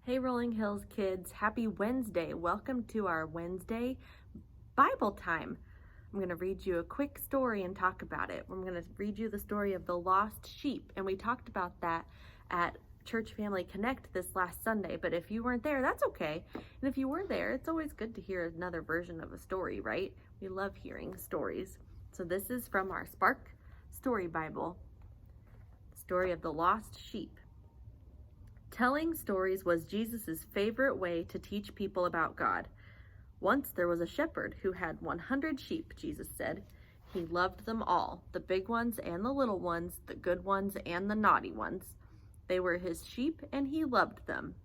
Hey Rolling Hills kids, happy Wednesday. Welcome to our Wednesday Bible time. I'm going to read you a quick story and talk about it. I'm going to read you the story of the lost sheep, and we talked about that at Church Family Connect this last Sunday, but if you weren't there, that's okay. And if you were there, it's always good to hear another version of a story, right? We love hearing stories. So this is from our Spark Story Bible, the story of the lost sheep. Telling stories was Jesus' favorite way to teach people about God. Once there was a shepherd who had 100 sheep, Jesus said. He loved them all, the big ones and the little ones, the good ones and the naughty ones. They were his sheep and he loved them.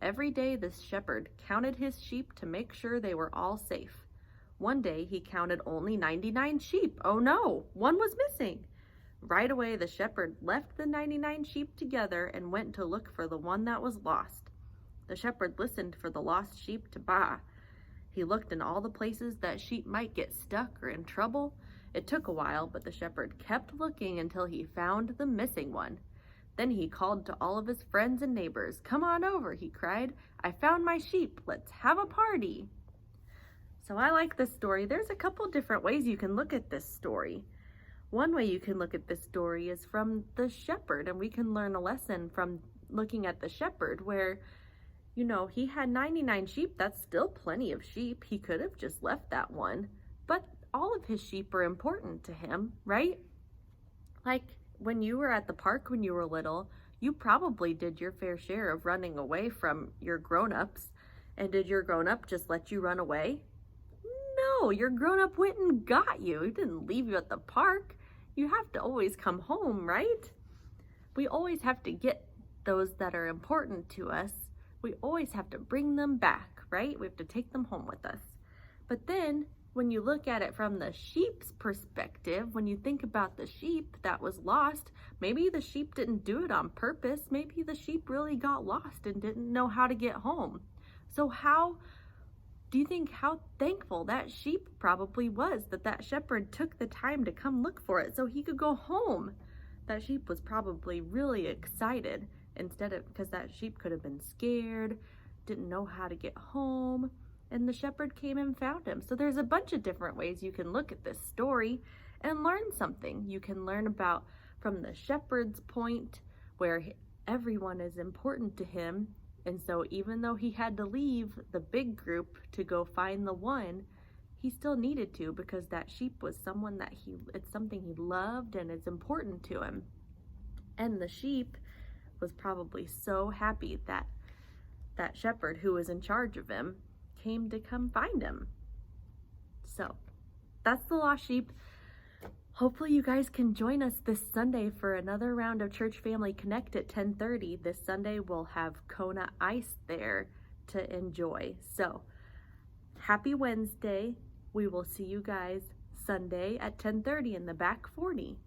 Every day this shepherd counted his sheep to make sure they were all safe. One day he counted only 99 sheep. Oh no, one was missing. Right away, the shepherd left the 99 sheep together and went to look for the one that was lost. The shepherd listened for the lost sheep to baa. He looked in all the places that sheep might get stuck or in trouble. It took a while, but the shepherd kept looking until he found the missing one. Then he called to all of his friends and neighbors. "Come on over," he cried. "I found my sheep. Let's have a party." So I like this story. There's a couple different ways you can look at this story. One way you can look at this story is from the shepherd, and we can learn a lesson from looking at the shepherd where, he had 99 sheep. That's still plenty of sheep. He could have just left that one, but all of his sheep are important to him, right? Like when you were at the park when you were little, you probably did your fair share of running away from your grown-ups. And did your grown-up just let you run away? No, your grown-up went and got you. He didn't leave you at the park. You have to always come home, right? We always have to get those that are important to us. We always have to bring them back, right? We have to take them home with us. But then when you look at it from the sheep's perspective, when you think about the sheep that was lost, maybe the sheep didn't do it on purpose. Maybe the sheep really got lost and didn't know how to get home. So do you think how thankful that sheep probably was that shepherd took the time to come look for it so he could go home? That sheep was probably really excited because that sheep could have been scared, didn't know how to get home, and the shepherd came and found him. So there's a bunch of different ways you can look at this story and learn something. You can learn about from the shepherd's point where everyone is important to him. And so even though he had to leave the big group to go find the one, he still needed to because that sheep was someone it's something he loved and it's important to him. And the sheep was probably so happy that that shepherd who was in charge of him came to come find him. So that's the lost sheep. Hopefully you guys can join us this Sunday for another round of Church Family Connect at 10:30. This Sunday we'll have Kona Ice there to enjoy. So happy Wednesday. We will see you guys Sunday at 10:30 in the back 40.